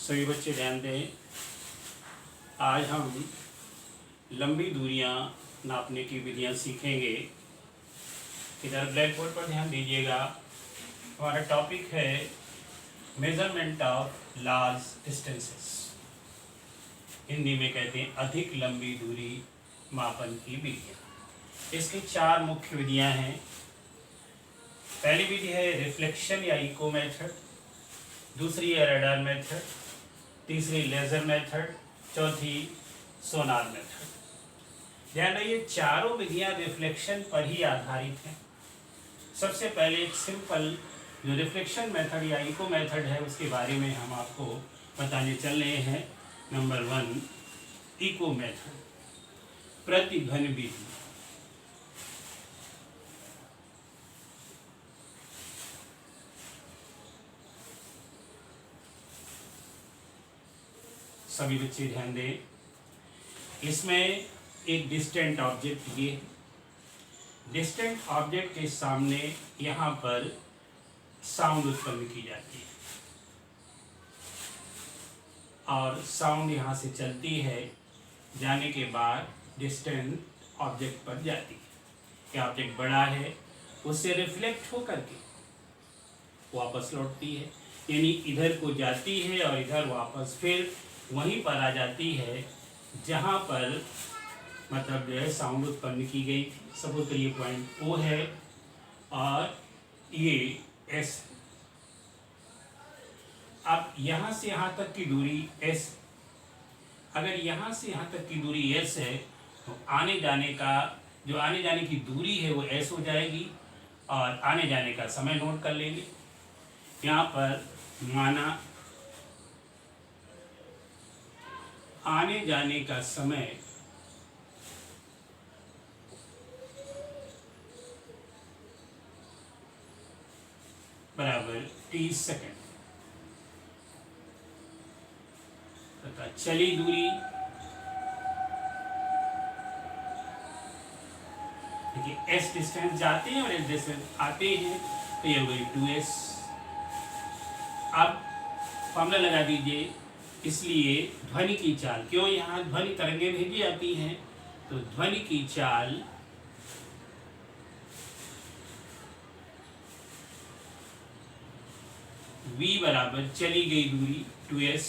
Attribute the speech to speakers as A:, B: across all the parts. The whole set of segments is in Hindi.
A: सभी बच्चे ध्यान दें। आज हम लंबी दूरियां नापने की विधियां सीखेंगे। इधर ब्लैक बोर्ड पर ध्यान दीजिएगा। हमारा टॉपिक है measurement of large distances. Hindi में कहते हैं अधिक लंबी दूरी मापन की विधियां। इसकी 4 मुख्य विधियां हैं। पहली विधि है रिफ्लेक्शन या इको मेथड, दूसरी है रडार मेथड, तीसरी लेजर मेथड, चौथी सोनार मेथड। ध्यान रखिए चारों विधियां रिफ्लेक्शन पर ही आधारित हैं। सबसे पहले एक सिंपल जो रिफ्लेक्शन मेथड या इको मेथड है उसके बारे में हम आपको बताने चल रहे हैं। नंबर 1 इको मेथड, प्रतिध्वनि विधि। सभी बच्चे ध्यान दें। इसमें एक डिस्टेंट ऑब्जेक्ट ये डिस्टेंट ऑब्जेक्ट के सामने यहाँ पर साउंड उत्पन्न की जाती है और साउंड यहाँ से चलती है, जाने के बाद डिस्टेंट ऑब्जेक्ट पर जाती है। ये ऑब्जेक्ट बड़ा है, उससे रिफ्लेक्ट होकर के वापस लौटती है, यानी इधर को जाती है और इधर वापस फिर वहीं पर आ जाती है जहाँ पर मतलब जो है साउंड उत्पन्न की गई थी। सपोज करिए पॉइंट O है और ये S। अब यहाँ से यहाँ तक की दूरी S, अगर यहाँ से यहाँ तक की दूरी S है तो आने जाने की दूरी है वो S हो जाएगी और आने जाने का समय नोट कर लेंगे। यहाँ पर माना आने जाने का समय बराबर 30 सेकेंड तथा चली दूरी देखिए S डिस्टेंस जाते हैं और S डिस्टेंस आते हैं तो ये हो गई 2S। अब फॉर्मूला लगा दीजिए। इसलिए ध्वनि की चाल, क्यों यहाँ ध्वनि तरंगें भेजी जाती हैं, तो ध्वनि की चाल v बराबर चली गई दूरी 2S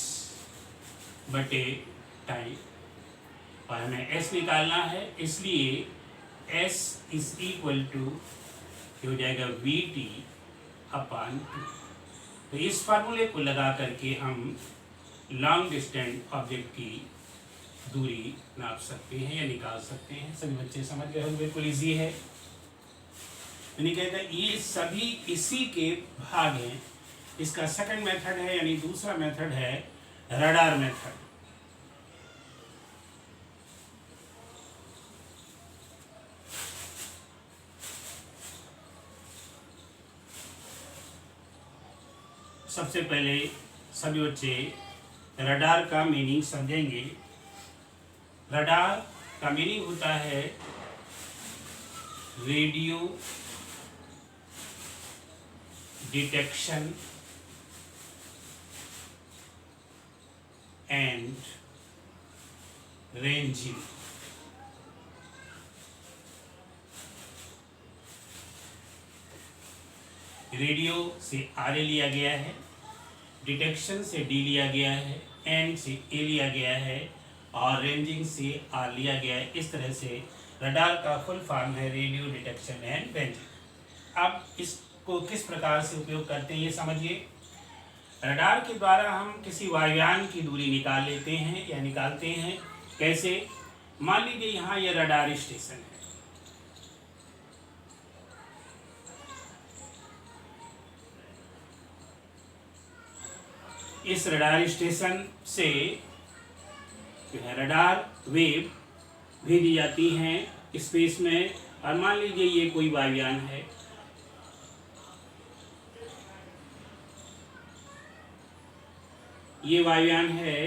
A: बटे टाइम, और हमें S निकालना है। इसलिए S इज इक्वल टू हो जाएगा VT अपॉन 2। तो इस फार्मूले को लगा करके हम लॉन्ग डिस्टेंस ऑब्जेक्ट की दूरी नाप सकते हैं या निकाल सकते हैं। सभी बच्चे समझ गए हो, बिल्कुल इजी है। यानी कहता है ये सभी इसी के भाग हैं। इसका सेकंड मेथड है, यानी दूसरा मेथड है रडार मेथड। सबसे पहले सभी बच्चे रडार का मीनिंग समझेंगे। रडार का मीनिंग होता है radio detection and ranging. Radio से RA लिया गया है, डिटेक्शन से D लिया गया है, एंड से A लिया गया है और रेंजिंग से R लिया गया है। इस तरह से रडार का फुल फॉर्म है रेडियो डिटेक्शन एंड रेंजिंग। अब इसको किस प्रकार से उपयोग करते हैं ये समझिए। रडार के द्वारा हम किसी वायुयान की दूरी निकाल लेते हैं या निकालते हैं। कैसे? मान लीजिए यहाँ ये रडार स्टेशन है, इस रडार स्टेशन से जो है रडार वेव भेजी जाती हैं स्पेस में। और मान लीजिए ये कोई वायुयान है, ये वायुयान है,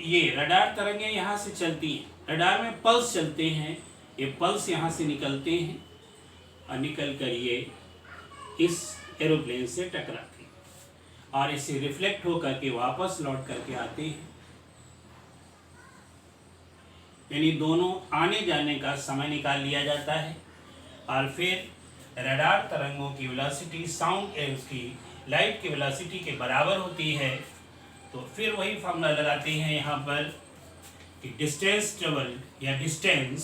A: ये रडार तरंगें यहाँ से चलती हैं रडार में पल्स चलते हैं, ये पल्स यहाँ से निकलते हैं और निकल कर ये इस एरोप्लेन से टकराते हैं और इससे रिफ्लेक्ट होकर के वापस लौट करके आते हैं। यानी दोनों आने जाने का समय निकाल लिया जाता है और फिर रडार तरंगों की वेलोसिटी साउंड उसकी लाइट की वेलोसिटी के बराबर होती है। तो फिर वही फॉर्मूला लगाते हैं यहाँ पर कि डिस्टेंस ट्रेवल्ड या distance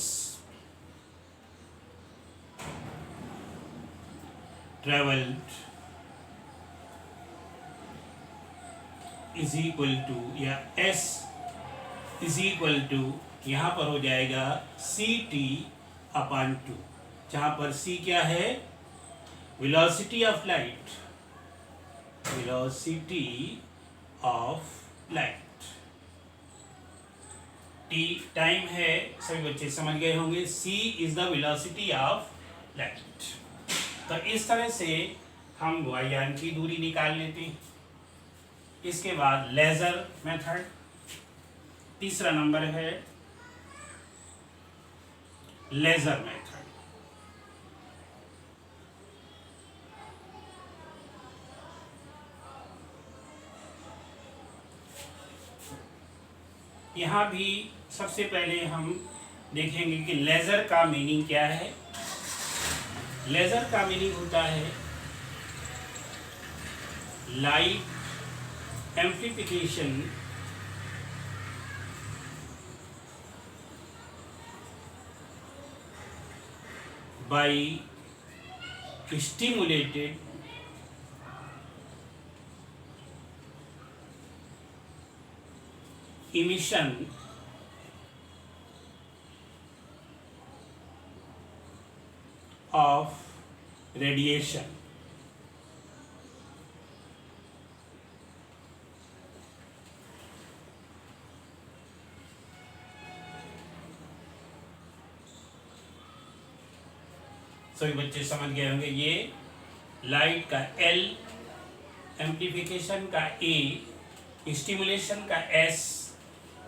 A: travelled is equal to या एस इज इक्वल टू यहाँ पर हो जाएगा CT/2, जहाँ पर C क्या है, velocity of light, velocity of light, T time है, सभी बच्चे समझ गए होंगे, C is the velocity of light. तो इस तरह से हम वायुयान की दूरी निकाल लेते हैं। इसके बाद लेजर मेथड, तीसरा नंबर है लेजर मेथड। यहाँ भी सबसे पहले हम देखेंगे कि लेजर का मीनिंग क्या है। लेजर का मीनिंग होता है light amplification by stimulated emission of radiation। सभी बच्चे समझ गए होंगे, ये लाइट का L, एम्प्लीफिकेशन का A, स्टिमुलेशन का S,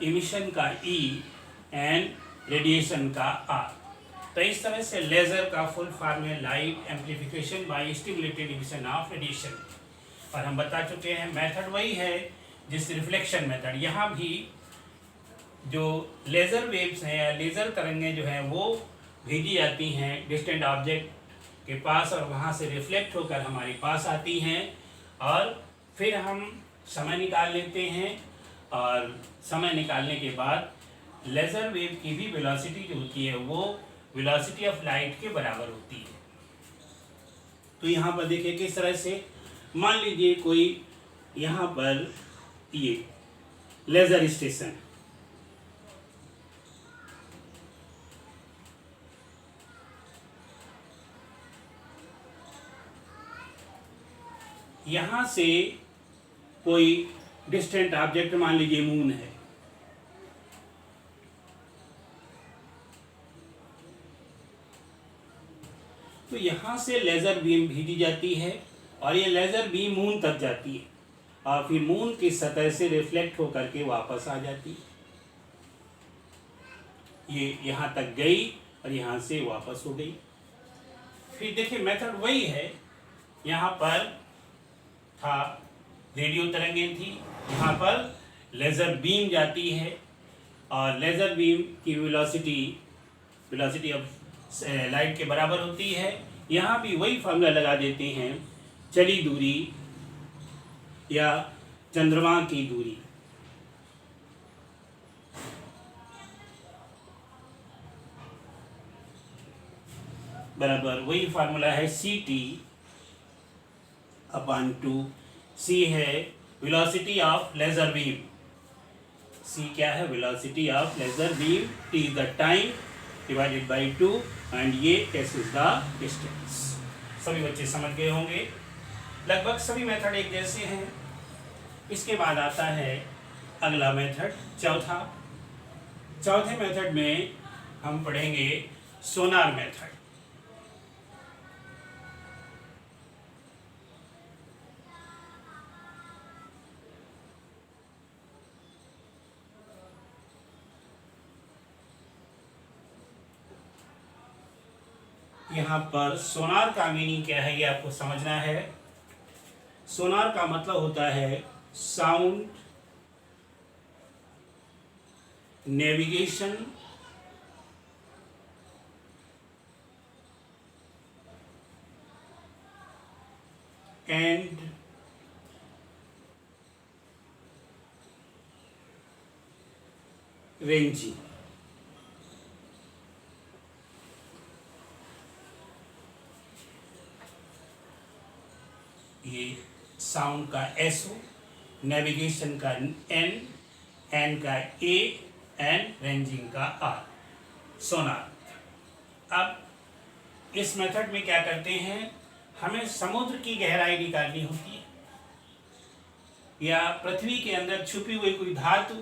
A: इमिशन का E एंड रेडिएशन का R। तो इस तरह से लेजर का फुल फॉर्म है light amplification by stimulated emission of radiation. और हम बता चुके हैं मेथड वही है जिस रिफ्लेक्शन मेथड। यहाँ भी जो लेज़र वेव्स हैं या लेज़र तरंगें जो हैं वो भेजी जाती हैं डिस्टेंट ऑब्जेक्ट के पास और वहाँ से रिफ्लेक्ट होकर हमारे पास आती हैं और फिर हम समय निकाल लेते हैं और समय निकालने के बाद लेज़र वेव की भी वेलोसिटी जो होती है वो वेलोसिटी ऑफ लाइट के बराबर होती है। तो यहाँ पर देखिए किस तरह से, मान लीजिए कोई यहाँ पर ये लेज़र स्टेशन, यहाँ से कोई डिस्टेंट ऑब्जेक्ट मान लीजिए मून है, तो यहाँ से लेज़र बीम भेजी जाती है और ये लेज़र बीम मून तक जाती है और फिर मून की सतह से रिफ्लेक्ट होकर के वापस आ जाती है। ये यहाँ तक गई और यहाँ से वापस हो गई। फिर देखिए मेथड वही है, यहाँ पर था रेडियो तरंगें थी, यहाँ पर लेज़र बीम जाती है और लेज़र बीम की वेलोसिटी ऑफ लाइट के बराबर होती है। यहाँ भी वही फार्मूला लगा देते हैं, चली दूरी या चंद्रमा की दूरी बराबर वही फार्मूला है CT/2। C है velocity of laser beam, C क्या है, velocity of laser beam, T is the time divided by 2 and ये S इज द डिस्टेंस। सभी बच्चे समझ गए होंगे, लगभग सभी मेथड एक जैसे हैं। इसके बाद आता है अगला मेथड, चौथे मेथड में हम पढ़ेंगे सोनार मेथड। यहाँ पर सोनार का मीनिंग क्या है ये आपको समझना है। सोनार का मतलब होता है साउंड नेविगेशन एंड रेंजिंग। ये साउंड का एस हो, नेविगेशन का एन का ए एंड रेंजिंग का आर, सोनार। अब इस मेथड में क्या करते हैं, हमें समुद्र की गहराई निकालनी होती है या पृथ्वी के अंदर छुपी हुई कोई धातु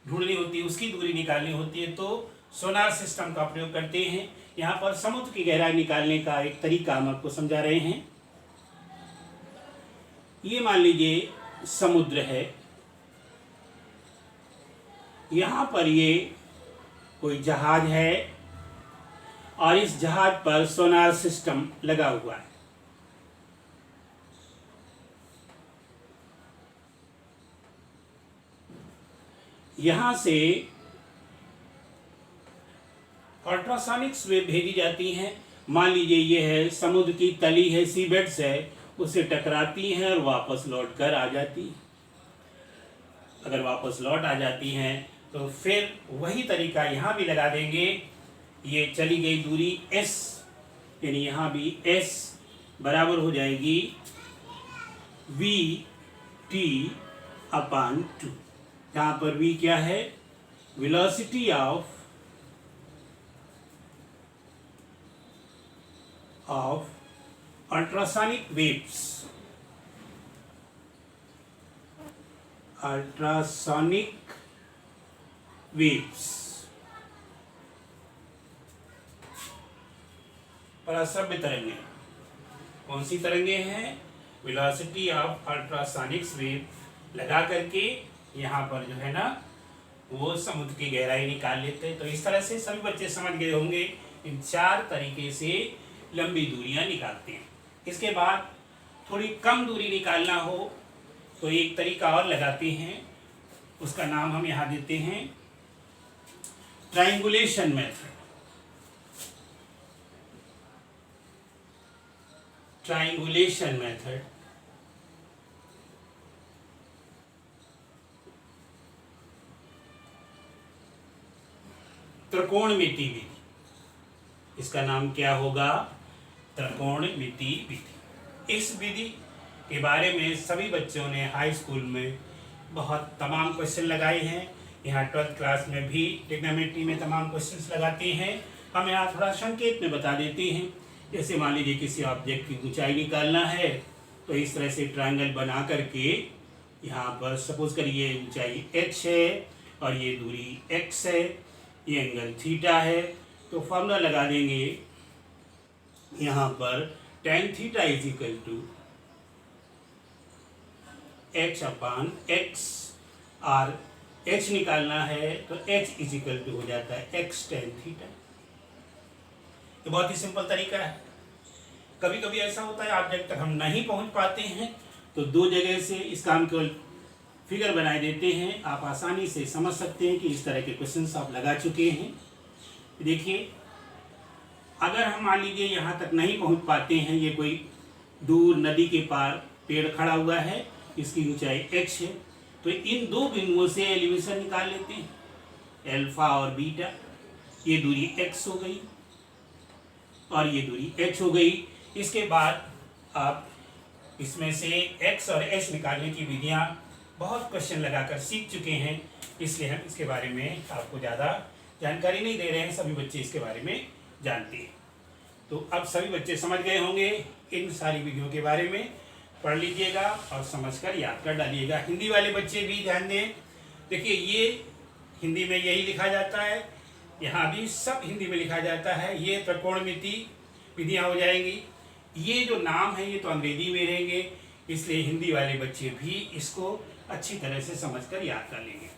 A: ढूंढनी होती है, उसकी दूरी निकालनी होती है, तो सोनार सिस्टम का प्रयोग करते हैं। यहाँ पर समुद्र की गहराई निकालने का एक तरीका हम आपको समझा रहे हैं। ये मान लीजिए समुद्र है, यहाँ पर ये कोई जहाज है और इस जहाज पर सोनार सिस्टम लगा हुआ है। यहाँ से अल्ट्रासोनिक वेव भेजी जाती हैं। मान लीजिए ये है समुद्र की तली है, सीबेड्स है, उससे टकराती हैं और वापस लौट कर आ जाती हैं। अगर वापस लौट आ जाती हैं तो फिर वही तरीका यहाँ भी लगा देंगे। ये चली गई दूरी s, यानी यहाँ भी s बराबर हो जाएगी v/t/2। यहाँ पर v क्या है, velocity of ultrasonic waves, ultrasonic waves पर असभ्य तरंगे। कौन सी तरंगे हैं, वेलोसिटी ऑफ अल्ट्रासोनिक वेव लगा करके यहाँ पर जो है ना वो समुद्र की गहराई निकाल लेते हैं। तो इस तरह से सभी बच्चे समझ गए होंगे, इन 4 तरीके से लंबी दूरियां निकालते हैं। इसके बाद थोड़ी कम दूरी निकालना हो तो एक तरीका और लगाते हैं, उसका नाम हम यहाँ देते हैं ट्रायंगुलेशन मेथड। ट्रायंगुलेशन मेथड त्रिकोणमिति विधि, इसका नाम क्या होगा, त्रिकोणमिति विधि। इस विधि के बारे में सभी बच्चों ने हाई स्कूल में बहुत तमाम क्वेश्चन लगाए हैं। यहाँ 12th क्लास में भी ट्रिग्नोमेट्री में तमाम क्वेश्चंस लगाते हैं। हम यहाँ थोड़ा संकेत में बता देते हैं। जैसे मान लीजिए किसी ऑब्जेक्ट की ऊंचाई निकालना है तो इस तरह से ट्रायंगल बना करके यहाँ पर सपोज करिए ऊंचाई h है और ये दूरी x है, ये एंगल थीटा है, तो फॉर्मूला लगा देंगे यहाँ पर tan theta is equal to h/x, और h निकालना है तो h इज इक्वल टू हो जाता है x tan थीटा। ये बहुत ही सिंपल तरीका है। कभी कभी ऐसा होता है ऑब्जेक्ट तक हम नहीं पहुंच पाते हैं तो 2 जगह से इस काम को फिगर बनाए देते हैं। आप आसानी से समझ सकते हैं कि इस तरह के क्वेश्चंस आप लगा चुके हैं। देखिए, अगर हम मान लीजिए यहाँ तक नहीं पहुँच पाते हैं, ये कोई दूर नदी के पार पेड़ खड़ा हुआ है, इसकी ऊंचाई x है, तो इन 2 बिंदुओं से एलिवेशन निकाल लेते हैं, अल्फा और बीटा। ये दूरी x हो गई और ये दूरी h हो गई। इसके बाद आप इसमें से x और h निकालने की विधियाँ बहुत क्वेश्चन लगाकर सीख चुके हैं, इसलिए हम इसके बारे में आपको ज़्यादा जानकारी नहीं दे रहे हैं। सभी बच्चे इसके बारे में जानते हैं। तो अब सभी बच्चे समझ गए होंगे इन सारी विधियों के बारे में। पढ़ लीजिएगा और समझकर याद कर डालिएगा। हिंदी वाले बच्चे भी ध्यान दें। देखिए, ये हिंदी में यही लिखा जाता है, यहाँ भी सब हिंदी में लिखा जाता है। ये त्रिकोणमिति विधियाँ हो जाएंगी। ये जो नाम है ये तो अंग्रेजी में रहेंगे, इसलिए हिंदी वाले बच्चे भी इसको अच्छी तरह से समझकर याद कर लेंगे।